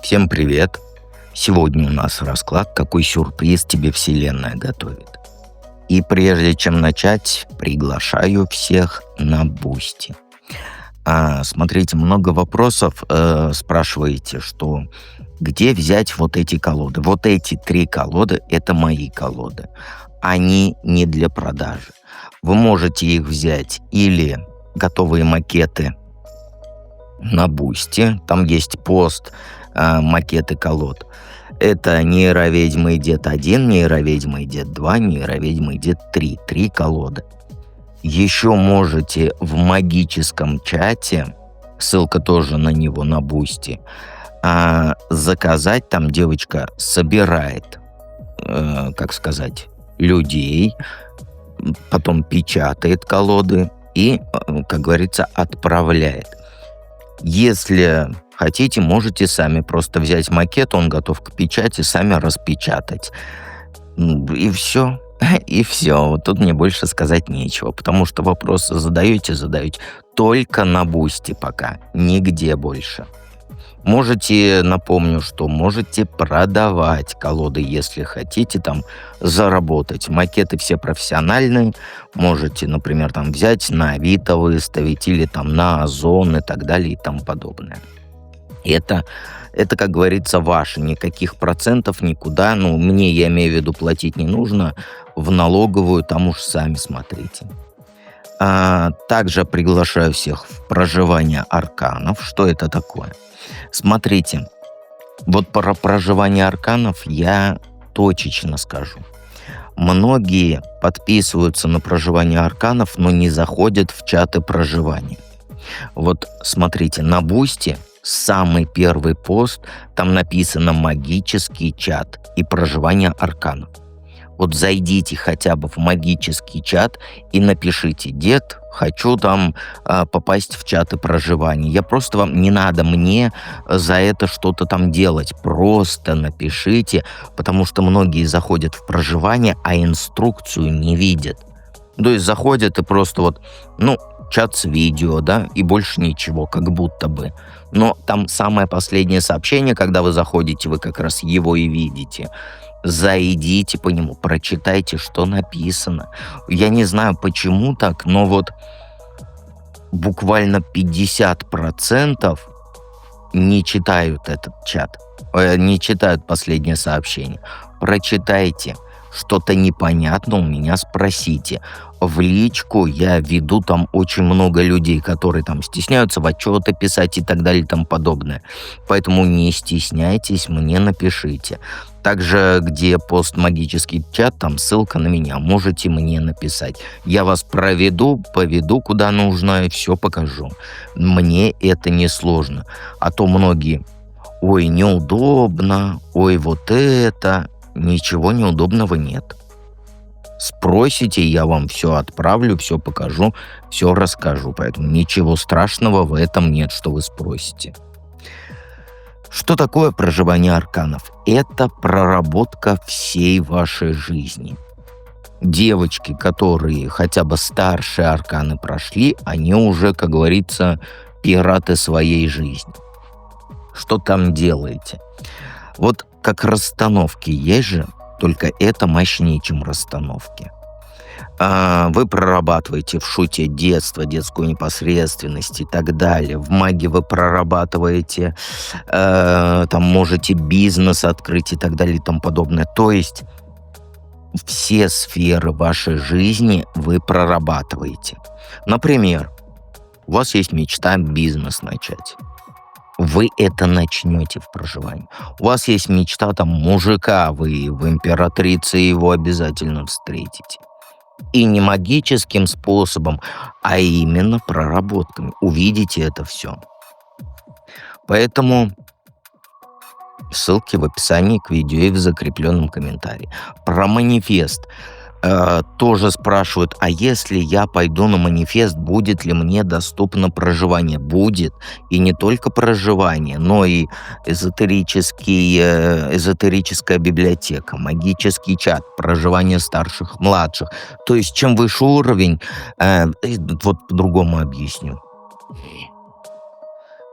Всем привет! Сегодня у нас расклад, какой сюрприз тебе Вселенная готовит. И прежде чем начать, приглашаю всех на Бусти. Смотрите, много вопросов спрашиваете, что где взять вот эти колоды. Вот эти 3 колоды — это мои колоды. Они не для продажи. Вы можете их взять или готовые макеты на Бусти. Там есть пост макеты колод. Это нейроведьмы и дед 1, нейроведьмы и дед 2, нейроведьмы и дед 3. 3 колоды. Еще можете в магическом чате, ссылка тоже на него на Бусти, заказать. Там девочка собирает, людей, потом печатает колоды и, как говорится, отправляет. Если хотите, можете сами просто взять макет, он готов к печати, сами распечатать. И все. И все. Вот тут мне больше сказать нечего, потому что вопросы задаете только на Бусти пока, нигде больше. Напомню, что можете продавать колоды, если хотите там заработать. Макеты все профессиональные. Можете, например, там взять на Авито выставить или там на Озон и так далее и тому подобное. Это, как говорится, ваше. Никаких процентов никуда. Мне, я имею в виду, платить не нужно. В налоговую там уж сами смотрите. Также приглашаю всех в проживание арканов. Что это такое? Смотрите, вот про проживание арканов я точечно скажу. Многие подписываются на проживание арканов, но не заходят в чаты проживания. Вот смотрите, на Бусти самый первый пост, там написано «Магический чат» и «Проживание арканов». Вот зайдите хотя бы в магический чат и напишите: «Дед, хочу там попасть в чаты проживания». Не надо мне за это что-то там делать. Просто напишите, потому что многие заходят в проживание, а инструкцию не видят. То есть заходят и просто чат с видео, да, и больше ничего, как будто бы. Но там самое последнее сообщение, когда вы заходите, вы как раз его и видите. Зайдите по нему, прочитайте, что написано. Я не знаю, почему так, но вот буквально 50% не читают этот чат, не читают последнее сообщение. Прочитайте. Что-то непонятно у меня, спросите. В личку я веду там очень много людей, которые там стесняются в отчеты писать и так далее и тому подобное. Поэтому не стесняйтесь, мне напишите. Также, где пост магический чат, там ссылка на меня, можете мне написать. Я вас поведу куда нужно и все покажу. Мне это не сложно. А то многие: ой, неудобно, ой, вот это... Ничего неудобного нет. Спросите, я вам все отправлю, все покажу, все расскажу. Поэтому ничего страшного в этом нет, что вы спросите. Что такое проживание арканов? Это проработка всей вашей жизни. Девочки, которые хотя бы старшие арканы прошли, они уже, как говорится, пираты своей жизни. Что там делаете? Вот как расстановки есть же, только это мощнее, чем расстановки. Вы прорабатываете в шуте детство, детскую непосредственность и так далее. В магии вы прорабатываете, там можете бизнес открыть и так далее и тому подобное. То есть все сферы вашей жизни вы прорабатываете. Например, у вас есть мечта бизнес начать. Вы это начнете в проживании. У вас есть мечта там мужика, вы в императрице его обязательно встретите. И не магическим способом, а именно проработками. Увидите это все. Поэтому ссылки в описании к видео и в закрепленном комментарии. Про манифест. Тоже спрашивают: а если я пойду на манифест, будет ли мне доступно проживание? Будет. И не только проживание, но и эзотерическая библиотека, магический чат, проживание старших, младших. То есть чем выше уровень, вот по-другому объясню.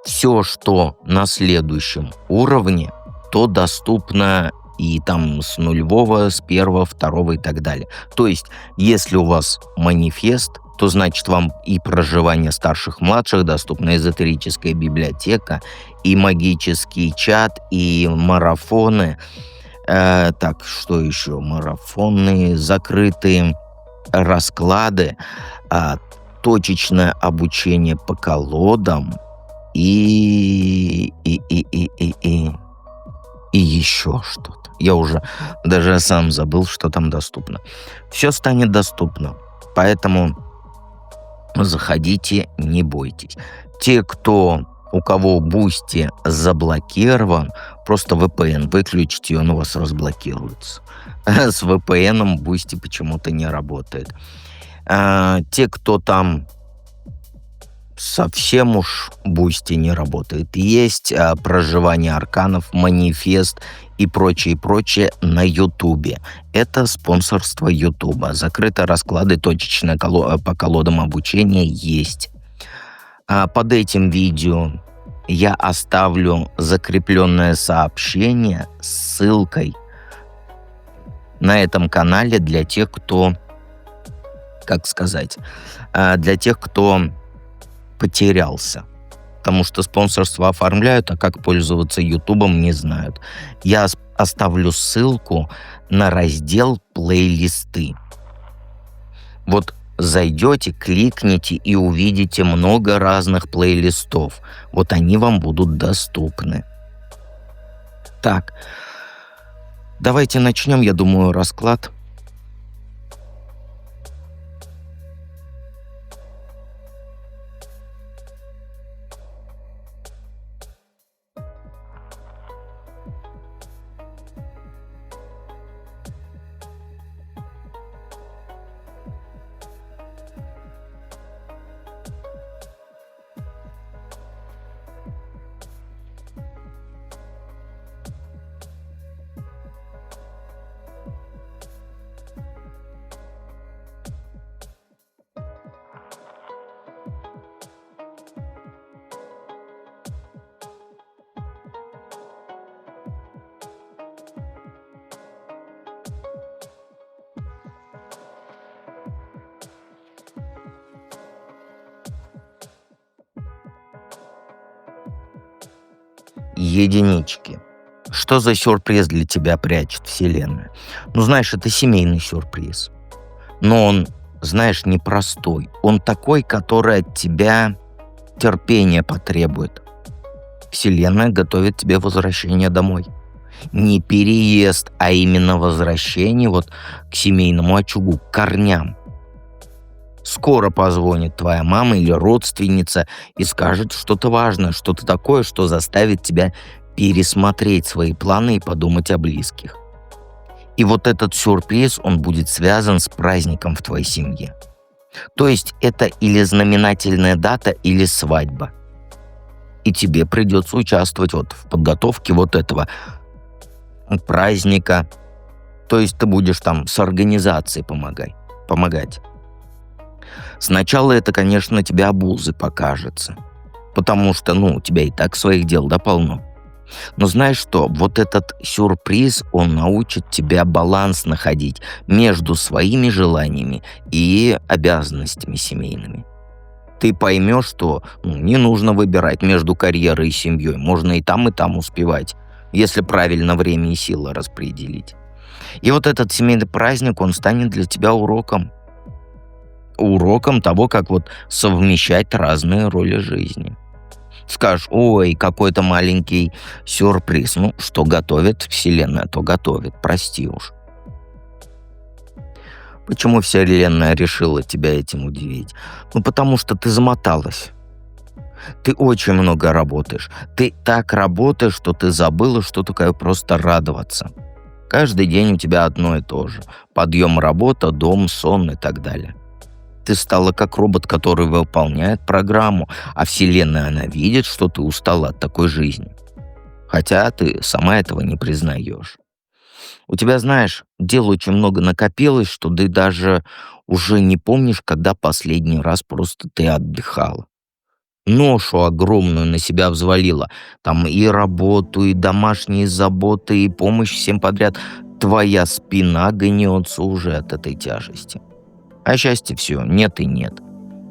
Все, что на следующем уровне, то доступно и там с нулевого, с первого, второго и так далее. То есть, если у вас манифест, то значит вам и проживание старших-младших доступна, эзотерическая библиотека, и магический чат, и марафоны. Так, что еще? Марафоны, закрытые расклады, а, точечное обучение по колодам и еще что-то. Я уже даже сам забыл, что там доступно. Все станет доступно, поэтому заходите, не бойтесь. Те, у кого Бусти заблокирован, просто VPN выключите, и он у вас разблокируется. С VPN Бусти почему-то не работает. Те, кто там совсем уж Бусти не работает, есть проживание арканов, манифест и прочее на Ютубе. Это спонсорство Ютуба. Закрытые расклады точечно по колодам обучения есть. Под этим видео я оставлю закрепленное сообщение с ссылкой на этом канале для тех, кто, для тех, кто потерялся. Потому что спонсорство оформляют, а как пользоваться Ютубом не знают. Я оставлю ссылку на раздел «Плейлисты». Вот зайдете, кликните и увидите много разных плейлистов. Вот они вам будут доступны. Так, давайте начнем, я думаю, расклад. Единички. Что за сюрприз для тебя прячет Вселенная? Ну, знаешь, это семейный сюрприз. Но он, знаешь, непростой. Он такой, который от тебя терпения потребует. Вселенная готовит тебе возвращение домой. Не переезд, а именно возвращение вот к семейному очагу, к корням. Скоро позвонит твоя мама или родственница и скажет что-то важное, что-то такое, что заставит тебя пересмотреть свои планы и подумать о близких. И вот этот сюрприз, он будет связан с праздником в твоей семье. То есть это или знаменательная дата, или свадьба. И тебе придется участвовать вот в подготовке вот этого праздника. То есть ты будешь там с организацией помогать. Сначала это, конечно, тебе обузы покажется. Потому что, у тебя и так своих дел полно. Но знаешь что? Вот этот сюрприз, он научит тебя баланс находить между своими желаниями и обязанностями семейными. Ты поймешь, что не нужно выбирать между карьерой и семьей. Можно и там успевать, если правильно время и силы распределить. И вот этот семейный праздник, он станет для тебя уроком. Уроком того, как вот совмещать разные роли жизни. Скажешь, ой, какой-то маленький сюрприз. Что готовит Вселенная, то готовит. Прости уж. Почему Вселенная решила тебя этим удивить? Потому что ты замоталась. Ты очень много работаешь. Ты так работаешь, что ты забыла, что такое просто радоваться. Каждый день у тебя одно и то же. Подъем, работа, дом, сон и так далее. Ты стала как робот, который выполняет программу, а Вселенная, она видит, что ты устала от такой жизни. Хотя ты сама этого не признаешь. У тебя, знаешь, дел очень много накопилось, что ты даже уже не помнишь, когда последний раз просто ты отдыхала. ношу огромную на себя взвалила. Там и работу, и домашние заботы, и помощь всем подряд. Твоя спина гнется уже от этой тяжести. А счастье все, нет и нет.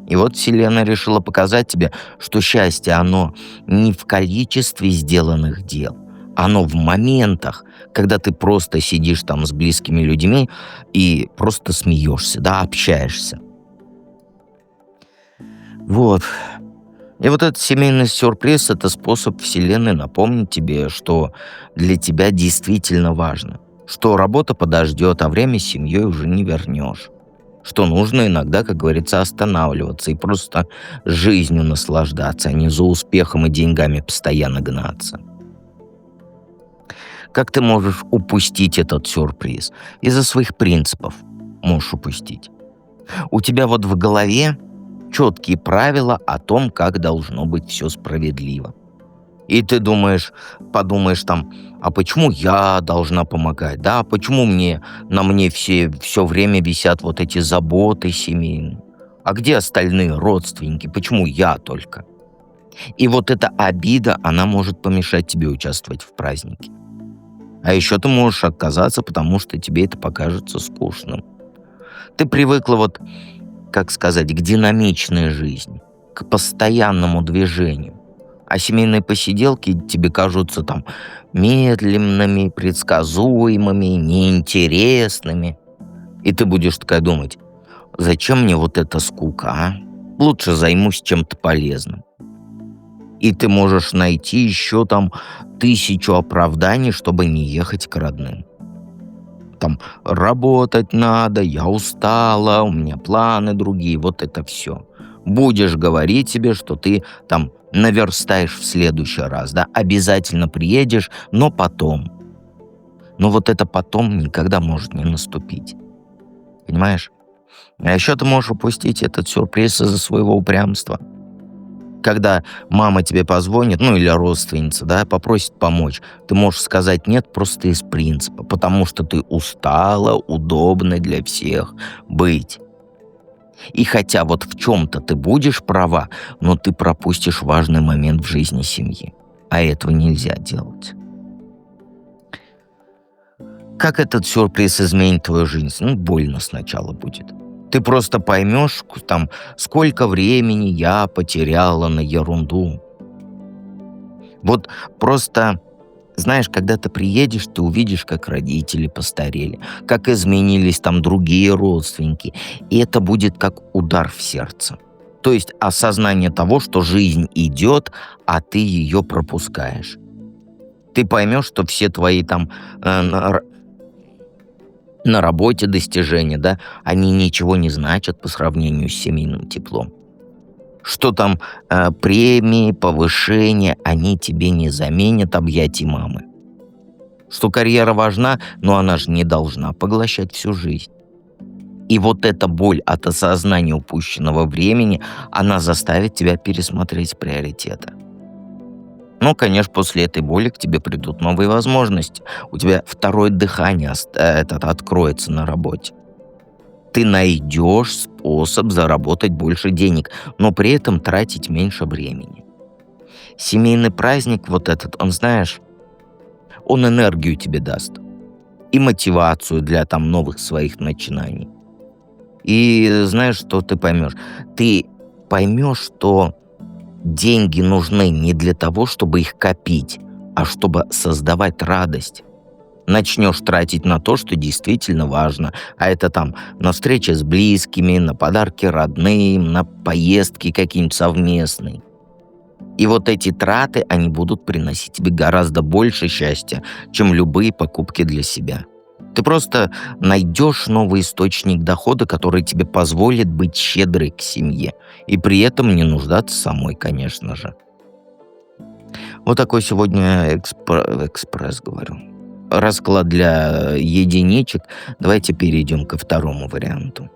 И вот Вселенная решила показать тебе, что счастье, оно не в количестве сделанных дел. Оно в моментах, когда ты просто сидишь там с близкими людьми и просто смеешься, да, общаешься. Вот. И вот этот семейный сюрприз — это способ Вселенной напомнить тебе, что для тебя действительно важно. Что работа подождет, а время с семьей уже не вернешь. Что нужно иногда, как говорится, останавливаться и просто жизнью наслаждаться, а не за успехом и деньгами постоянно гнаться. Как ты можешь упустить этот сюрприз? Из-за своих принципов можешь упустить. У тебя вот в голове четкие правила о том, как должно быть все справедливо. И ты подумаешь там, а почему я должна помогать, да, почему на мне все время висят вот эти заботы семейные, а где остальные родственники, почему я только? И вот эта обида, она может помешать тебе участвовать в празднике. А еще ты можешь отказаться, потому что тебе это покажется скучным. Ты привыкла вот, как сказать, к динамичной жизни, к постоянному движению. А семейные посиделки тебе кажутся там медленными, предсказуемыми, неинтересными. И ты будешь такая думать, зачем мне вот эта скука, а? Лучше займусь чем-то полезным. И ты можешь найти еще там тысячу оправданий, чтобы не ехать к родным. Там работать надо, я устала, у меня планы другие, вот это все. Будешь говорить себе, что ты там наверстаешь в следующий раз, да, обязательно приедешь, но потом. Но вот это потом никогда может не наступить, понимаешь? А еще ты можешь упустить этот сюрприз из-за своего упрямства. Когда мама тебе позвонит, ну или родственница, да, попросит помочь, ты можешь сказать нет просто из принципа, потому что ты устала, удобно для всех быть. И хотя вот в чем-то ты будешь права, но ты пропустишь важный момент в жизни семьи. А этого нельзя делать. Как этот сюрприз изменит твою жизнь? Ну, больно сначала будет. Ты просто поймешь, там, сколько времени я потеряла на ерунду. Вот просто, знаешь, когда ты приедешь, ты увидишь, как родители постарели, как изменились там другие родственники, и это будет как удар в сердце. То есть осознание того, что жизнь идет, а ты ее пропускаешь. Ты поймешь, что все твои там на работе достижения, да, они ничего не значат по сравнению с семейным теплом. Что там премии, повышения, они тебе не заменят объятий мамы. Что карьера важна, но она же не должна поглощать всю жизнь. И вот эта боль от осознания упущенного времени, она заставит тебя пересмотреть приоритеты. Ну, конечно, после этой боли к тебе придут новые возможности. У тебя второе дыхание откроется на работе. Ты найдешь способ заработать больше денег, но при этом тратить меньше времени. Семейный праздник вот этот, он, знаешь, он энергию тебе даст и мотивацию для там новых своих начинаний. И знаешь, что ты поймешь? Ты поймешь, что деньги нужны не для того, чтобы их копить, а чтобы создавать радость. Начнешь тратить на то, что действительно важно. А это там на встречи с близкими, на подарки родным, на поездки какие-нибудь совместные. И вот эти траты, они будут приносить тебе гораздо больше счастья, чем любые покупки для себя. Ты просто найдешь новый источник дохода, который тебе позволит быть щедрой к семье. И при этом не нуждаться самой, конечно же. Вот такой сегодня экспресс, говорю. Расклад для единичек. Давайте перейдем ко второму варианту.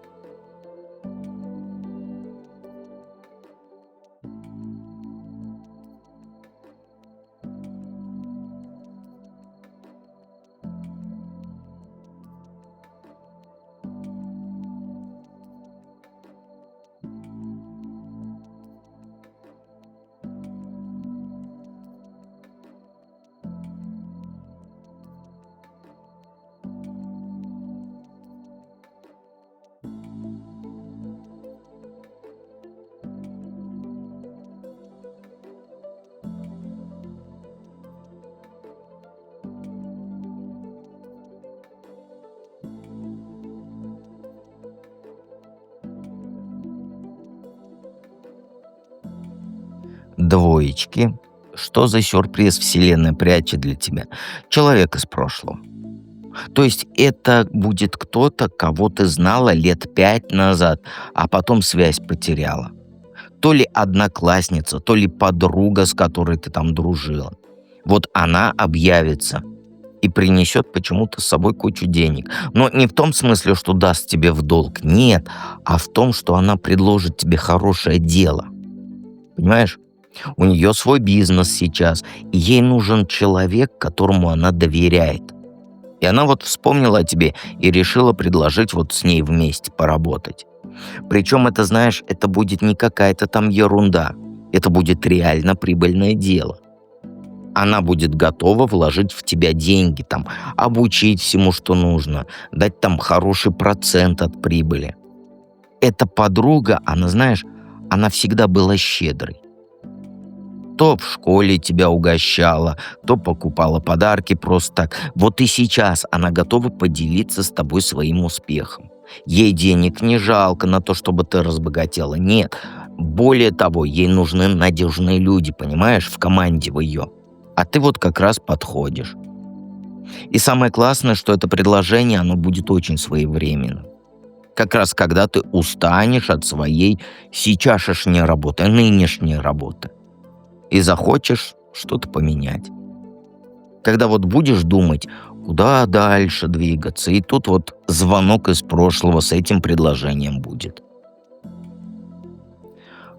двоечки. Что за сюрприз Вселенная прячет для тебя? Человек из прошлого. То есть это будет кто-то, кого ты знала лет 5 назад, а потом связь потеряла. То ли одноклассница, то ли подруга, с которой ты там дружила. Вот она объявится и принесет почему-то с собой кучу денег. Но не в том смысле, что даст тебе в долг, нет, а в том, что она предложит тебе хорошее дело. Понимаешь? У нее свой бизнес сейчас, и ей нужен человек, которому она доверяет. И она вот вспомнила о тебе и решила предложить вот с ней вместе поработать. Причем это, знаешь, это будет не какая-то там ерунда. Это будет реально прибыльное дело. Она будет готова вложить в тебя деньги, там, обучить всему, что нужно, дать там хороший процент от прибыли. Эта подруга, она, знаешь, она всегда была щедрой. То в школе тебя угощала, то покупала подарки просто так. Вот и сейчас она готова поделиться с тобой своим успехом. Ей денег не жалко на то, чтобы ты разбогатела. Нет. Более того, ей нужны надежные люди, понимаешь, в команде в ее. А ты вот как раз подходишь. И самое классное, что это предложение, оно будет очень своевременным. Как раз когда ты устанешь от своей сейчасшней работы, нынешней работы. И захочешь что-то поменять. Когда вот будешь думать, куда дальше двигаться, и тут вот звонок из прошлого с этим предложением будет.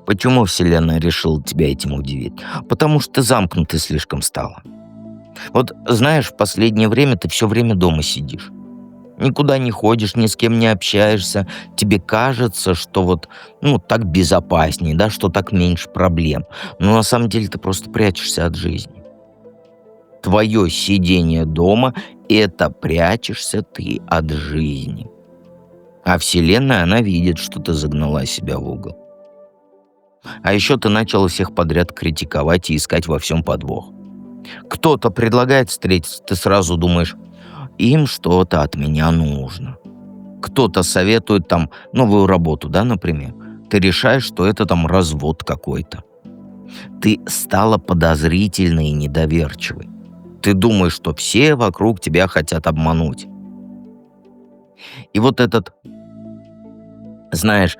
Почему Вселенная решила тебя этим удивить? Потому что ты замкнутый слишком стала. Вот знаешь, в последнее время ты все время дома сидишь. Никуда не ходишь, ни с кем не общаешься. Тебе кажется, что вот, так безопаснее, да, что так меньше проблем. Но на самом деле ты просто прячешься от жизни. Твое сидение дома — это прячешься ты от жизни. А Вселенная, она видит, что ты загнала себя в угол. А еще ты начала всех подряд критиковать и искать во всем подвох. Кто-то предлагает встретиться, ты сразу думаешь, им что-то от меня нужно. Кто-то советует там новую работу, да, например. Ты решаешь, что это там развод какой-то. Ты стала подозрительной и недоверчивой. Ты думаешь, что все вокруг тебя хотят обмануть. И вот этот, знаешь,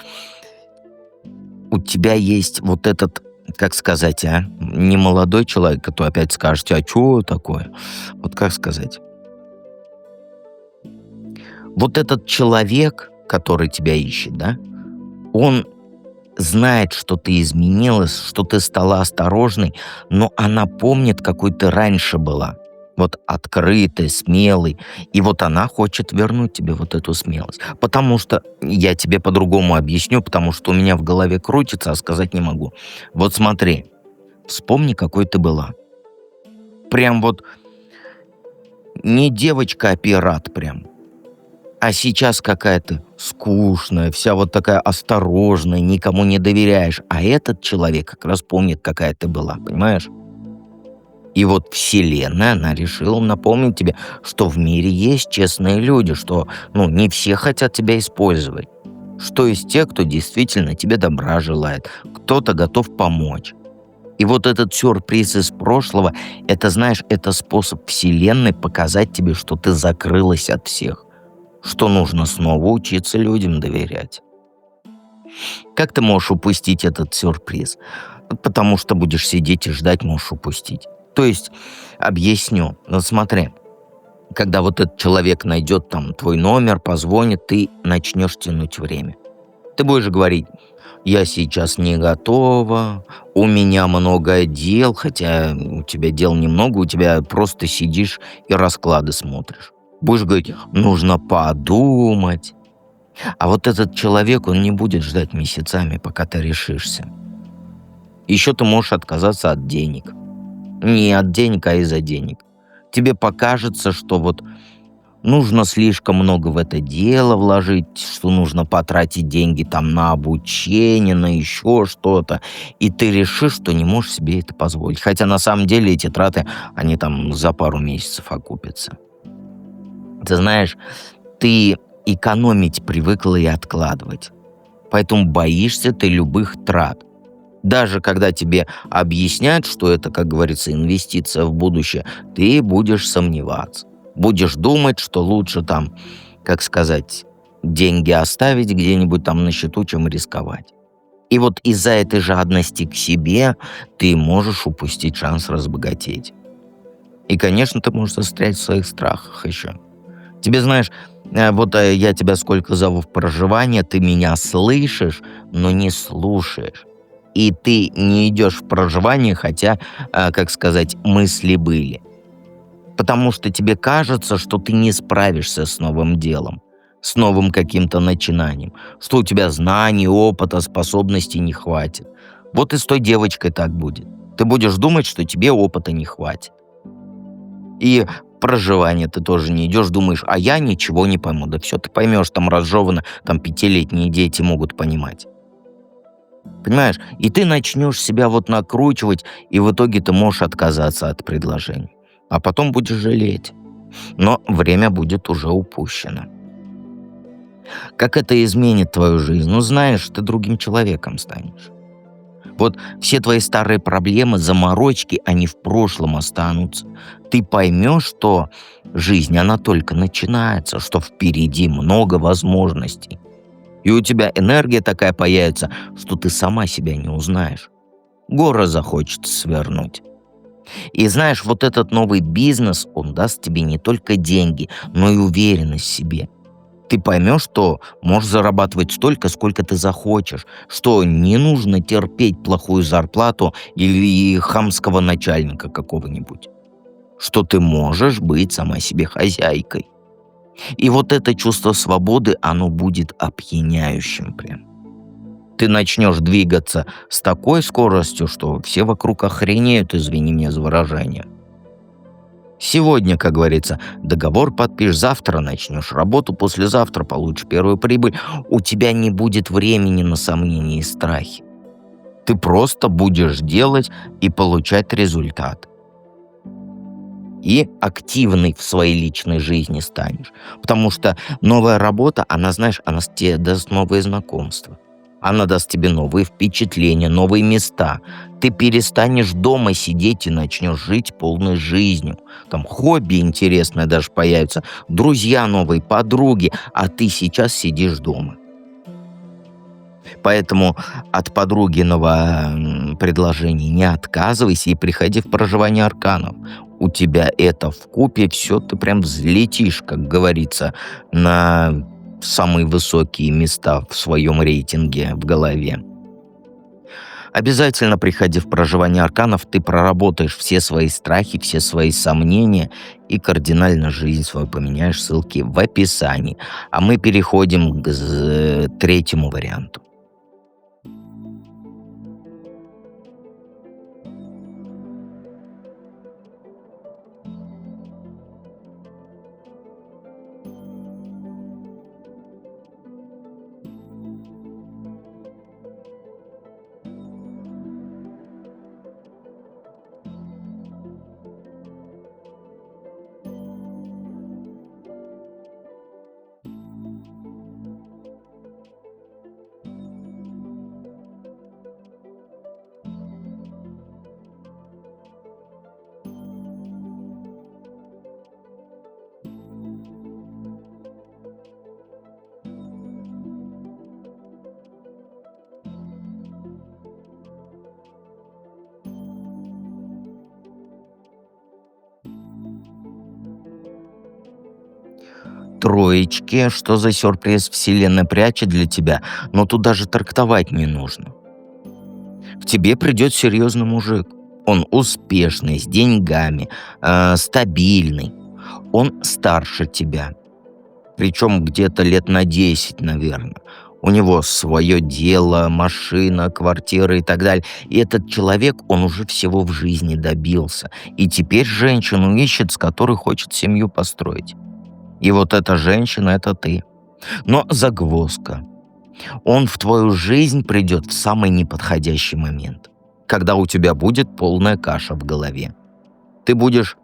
у тебя есть вот этот, как сказать, не молодой человек, который опять скажет, а что такое? Вот как сказать? Вот этот человек, который тебя ищет, да, он знает, что ты изменилась, что ты стала осторожной, но она помнит, какой ты раньше была. Вот открытой, смелой. И вот она хочет вернуть тебе вот эту смелость. Потому что, я тебе по-другому объясню, потому что у меня в голове крутится, а сказать не могу. Вот смотри, вспомни, какой ты была. Прям вот не девочка, а пират прям. А сейчас какая-то скучная, вся вот такая осторожная, никому не доверяешь. А этот человек как раз помнит, какая ты была, понимаешь? И вот Вселенная, она решила напомнить тебе, что в мире есть честные люди, что, не все хотят тебя использовать. Что есть те, кто действительно тебе добра желает, кто-то готов помочь. И вот этот сюрприз из прошлого, это, знаешь, это способ Вселенной показать тебе, что ты закрылась от всех. Что нужно снова учиться людям доверять. Как ты можешь упустить этот сюрприз? Потому что будешь сидеть и ждать, можешь упустить. То есть, объясню. Смотри, когда вот этот человек найдет там твой номер, позвонит, ты начнешь тянуть время. Ты будешь говорить, я сейчас не готова, у меня много дел, хотя у тебя дел немного, у тебя просто сидишь и расклады смотришь. Будешь говорить, нужно подумать. А вот этот человек, он не будет ждать месяцами, пока ты решишься. Еще ты можешь отказаться от денег. Не от денег, а из-за денег. Тебе покажется, что вот нужно слишком много в это дело вложить, что нужно потратить деньги там на обучение, на еще что-то. И ты решишь, что не можешь себе это позволить. Хотя на самом деле эти траты, они там за пару месяцев окупятся. Ты знаешь, ты экономить привыкла и откладывать. Поэтому боишься ты любых трат. Даже когда тебе объяснят, что это, как говорится, инвестиция в будущее, ты будешь сомневаться. Будешь думать, что лучше там, как сказать, деньги оставить где-нибудь там на счету, чем рисковать. И вот из-за этой жадности к себе ты можешь упустить шанс разбогатеть. И, конечно, ты можешь застрять в своих страхах еще. Тебе, знаешь, я тебя сколько зову в проживание, ты меня слышишь, но не слушаешь. И ты не идешь в проживание, хотя, как сказать, мысли были. Потому что тебе кажется, что ты не справишься с новым делом, с новым каким-то начинанием, что у тебя знаний, опыта, способностей не хватит. Вот и с той девочкой так будет. Ты будешь думать, что тебе опыта не хватит. И в проживание ты тоже не идешь, думаешь, а я ничего не пойму. Да все ты поймешь, там разжевано, там пятилетние дети могут понимать. Понимаешь? И ты начнешь себя вот накручивать, и в итоге ты можешь отказаться от предложений. А потом будешь жалеть. Но время будет уже упущено. Как это изменит твою жизнь? Ну, знаешь, ты другим человеком станешь. Вот все твои старые проблемы, заморочки, они в прошлом останутся. Ты поймешь, что жизнь, она только начинается, что впереди много возможностей. И у тебя энергия такая появится, что ты сама себя не узнаешь. Горы захочется свернуть. И знаешь, вот этот новый бизнес, он даст тебе не только деньги, но и уверенность в себе. Ты поймешь, что можешь зарабатывать столько, сколько ты захочешь, что не нужно терпеть плохую зарплату или хамского начальника какого-нибудь, что ты можешь быть сама себе хозяйкой. И вот это чувство свободы, оно будет опьяняющим прям. Ты начнешь двигаться с такой скоростью, что все вокруг охренеют, извини меня за выражение. Сегодня, как говорится, договор подпишешь, завтра начнешь работу, послезавтра получишь первую прибыль. У тебя не будет времени на сомнения и страхи. Ты просто будешь делать и получать результат. И активный в своей личной жизни станешь. Потому что новая работа, она, знаешь, она тебе даст новые знакомства. Она даст тебе новые впечатления, новые места. Ты перестанешь дома сидеть и начнешь жить полной жизнью. Там хобби интересное даже появится, друзья новые, подруги, а ты сейчас сидишь дома. Поэтому от подругиного предложения не отказывайся и приходи в проживание арканов. У тебя это вкупе все, ты прям взлетишь, как говорится, на самые высокие места в своем рейтинге в голове. Обязательно приходи в проживание арканов, ты проработаешь все свои страхи, все свои сомнения и кардинально жизнь свою поменяешь. Ссылки в описании. А мы переходим к третьему варианту. Троечки, что за сюрприз вселенная прячет для тебя, но тут даже трактовать не нужно. К тебе придет серьезный мужик. Он успешный, с деньгами, стабильный. Он старше тебя. Причем где-то лет на 10, наверное. У него свое дело, машина, квартира и так далее. И этот человек, он уже всего в жизни добился. И теперь женщину ищет, с которой хочет семью построить. И вот эта женщина — это ты. Но загвоздка. Он в твою жизнь придет в самый неподходящий момент, когда у тебя будет полная каша в голове. Ты будешь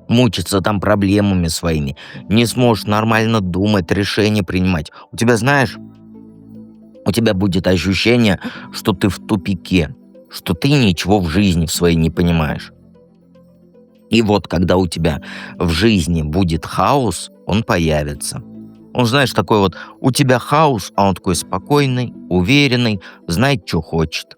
мучиться там проблемами своими, не сможешь нормально думать, решения принимать. У тебя, знаешь, У тебя будет ощущение, что ты в тупике, что ты ничего в жизни в своей не понимаешь. И вот когда у тебя в жизни будет хаос, он появится. Он, знаешь, такой вот, у тебя хаос, а он такой спокойный, уверенный, знает, что хочет.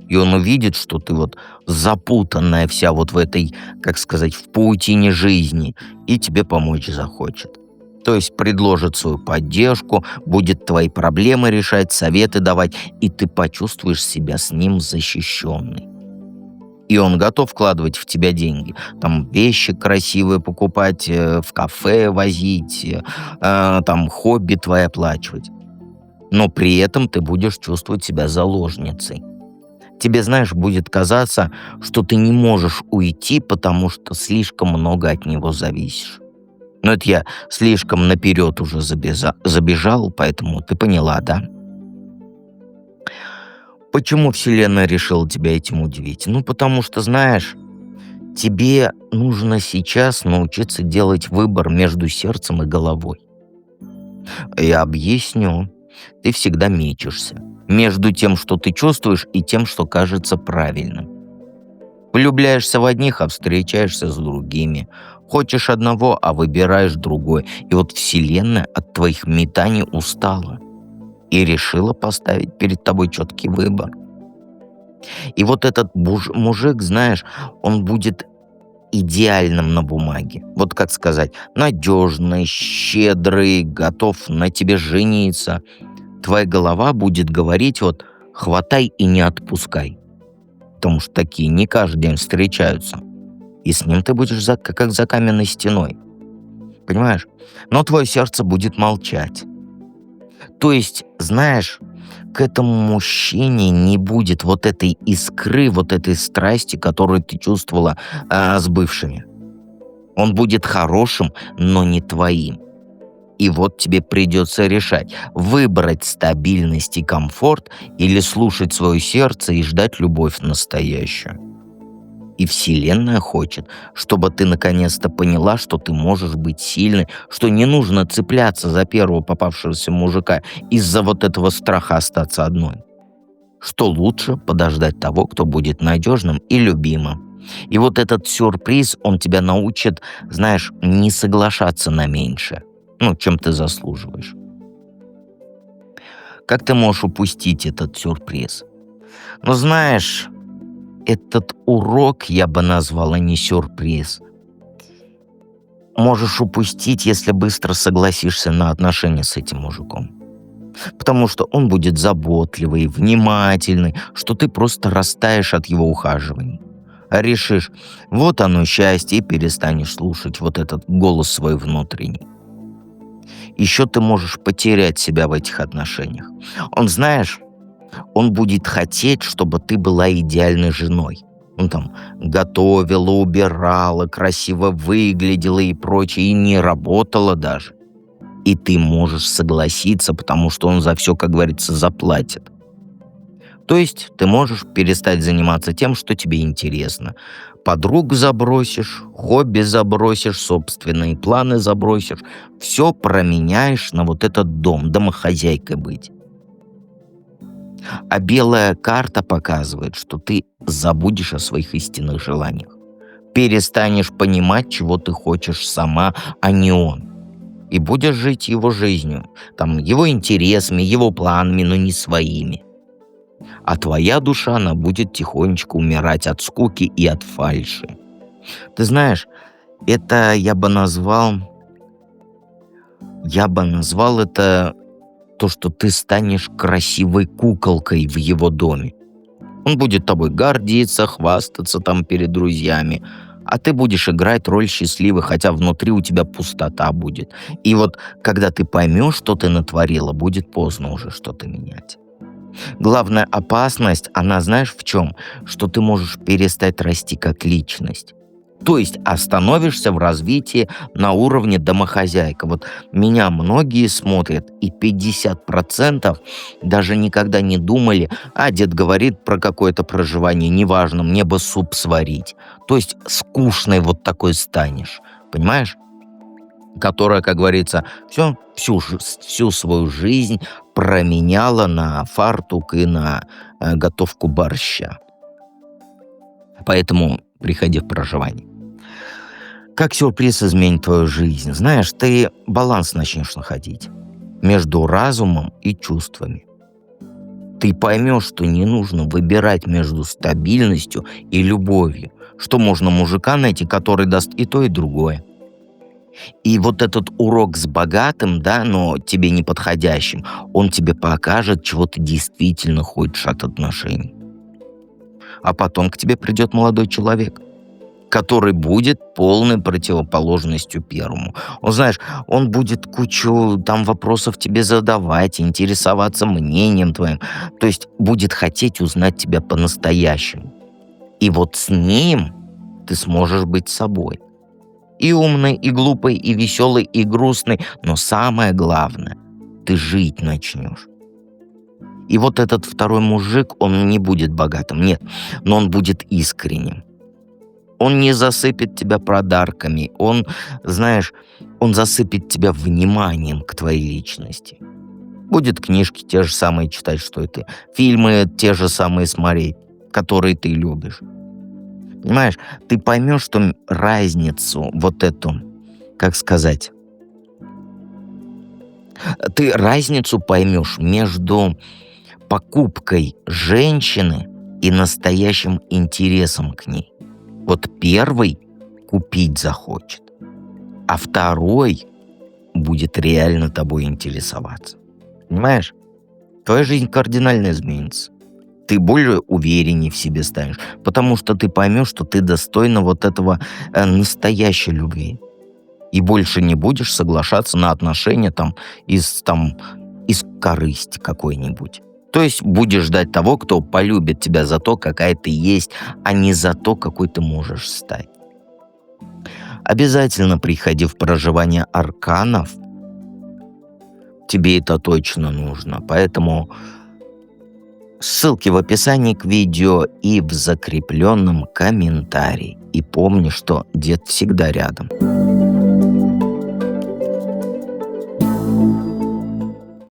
И он увидит, что ты вот запутанная вся вот в этой, как сказать, в паутине жизни, и тебе помочь захочет. То есть предложит свою поддержку, будет твои проблемы решать, советы давать, и ты почувствуешь себя с ним защищенной. И он готов вкладывать в тебя деньги. Там вещи красивые покупать, в кафе возить, там хобби твои оплачивать. Но при этом ты будешь чувствовать себя заложницей. Тебе, знаешь, будет казаться, что ты не можешь уйти, потому что слишком много от него зависишь. Но это я слишком наперед уже забежал, поэтому ты поняла, да? Почему Вселенная решила тебя этим удивить? Ну, потому что, знаешь, тебе нужно сейчас научиться делать выбор между сердцем и головой. Я объясню. Ты всегда мечешься между тем, что ты чувствуешь, и тем, что кажется правильным. Влюбляешься в одних, а встречаешься с другими. Хочешь одного, а выбираешь другой. И вот Вселенная от твоих метаний устала и решила поставить перед тобой четкий выбор. И вот этот мужик, знаешь, он будет идеальным на бумаге. Вот как сказать, надежный, щедрый, готов на тебе жениться. Твоя голова будет говорить вот «хватай и не отпускай». Потому что такие не каждый день встречаются. И с ним ты будешь как за каменной стеной. Понимаешь? Но твое сердце будет молчать. То есть, знаешь, к этому мужчине не будет вот этой искры, вот этой страсти, которую ты чувствовала с бывшими. Он будет хорошим, но не твоим. И вот тебе придется решать, выбрать стабильность и комфорт или слушать свое сердце и ждать любовь настоящую. И Вселенная хочет, чтобы ты наконец-то поняла, что ты можешь быть сильной, что не нужно цепляться за первого попавшегося мужика из-за вот этого страха остаться одной. Что лучше подождать того, кто будет надежным и любимым. И вот этот сюрприз, он тебя научит, знаешь, не соглашаться на меньшее, чем ты заслуживаешь. Как ты можешь упустить этот сюрприз? Знаешь, этот урок я бы назвала не сюрприз. Можешь упустить, если быстро согласишься на отношения с этим мужиком. Потому что он будет заботливый, внимательный, что ты просто растаешь от его ухаживаний. А решишь, вот оно счастье, и перестанешь слушать вот этот голос свой внутренний. Еще ты можешь потерять себя в этих отношениях. Он будет хотеть, чтобы ты была идеальной женой. Он там готовила, убирала, красиво выглядела и прочее, и не работала даже. И ты можешь согласиться, потому что он за все, как говорится, заплатит. То есть ты можешь перестать заниматься тем, что тебе интересно. Подруг забросишь, хобби забросишь, собственные планы забросишь. Все променяешь на вот этот дом, домохозяйкой быть. А белая карта показывает, что ты забудешь о своих истинных желаниях. Перестанешь понимать, чего ты хочешь сама, а не он. И будешь жить его жизнью, его интересами, его планами, но не своими. А твоя душа, она будет тихонечко умирать от скуки и от фальши. Ты знаешь, это я бы назвал это то, что ты станешь красивой куколкой в его доме. Он будет тобой гордиться, хвастаться перед друзьями, а ты будешь играть роль счастливой, хотя внутри у тебя пустота будет. И вот когда ты поймешь, что ты натворила, будет поздно уже что-то менять. Главная опасность, она знаешь в чем? Что ты можешь перестать расти как личность. То есть остановишься в развитии на уровне домохозяйка. Вот меня многие смотрят, и 50% даже никогда не думали, дед говорит про какое-то проживание, неважно, мне бы суп сварить. То есть скучной вот такой станешь, понимаешь? которая, как говорится, всю свою жизнь променяла на фартук и на готовку борща. Поэтому приходи в проживание. Как сюрприз изменит твою жизнь? Знаешь, ты баланс начнешь находить между разумом и чувствами. Ты поймешь, что не нужно выбирать между стабильностью и любовью. Что можно мужика найти, который даст и то, и другое. И вот этот урок с богатым, да, но тебе не подходящим, он тебе покажет, чего ты действительно хочешь от отношений. А потом к тебе придет молодой человек, который будет полной противоположностью первому. Он, знаешь, он будет кучу там вопросов тебе задавать, интересоваться мнением твоим. То есть будет хотеть узнать тебя по-настоящему. И вот с ним ты сможешь быть собой. И умной, и глупой, и веселой, и грустной. Но самое главное, ты жить начнешь. И вот этот второй мужик, он не будет богатым, нет, но он будет искренним. Он не засыпет тебя подарками, он, знаешь, он засыпет тебя вниманием к твоей личности. Будет книжки те же самые читать, что и ты, фильмы те же самые смотреть, которые ты любишь. Понимаешь, ты поймешь, что разницу вот эту, как сказать, ты разницу поймешь между покупкой женщины и настоящим интересом к ней. Вот первый купить захочет, а второй будет реально тобой интересоваться. Понимаешь? Твоя жизнь кардинально изменится. Ты более увереннее в себе станешь, потому что ты поймешь, что ты достойна вот этого настоящей любви. И больше не будешь соглашаться на отношения из корысти какой-нибудь. То есть будешь ждать того, кто полюбит тебя за то, какая ты есть, а не за то, какой ты можешь стать. Обязательно приходи в проживание арканов. Тебе это точно нужно. Поэтому ссылки в описании к видео и в закрепленном комментарии. И помни, что дед всегда рядом.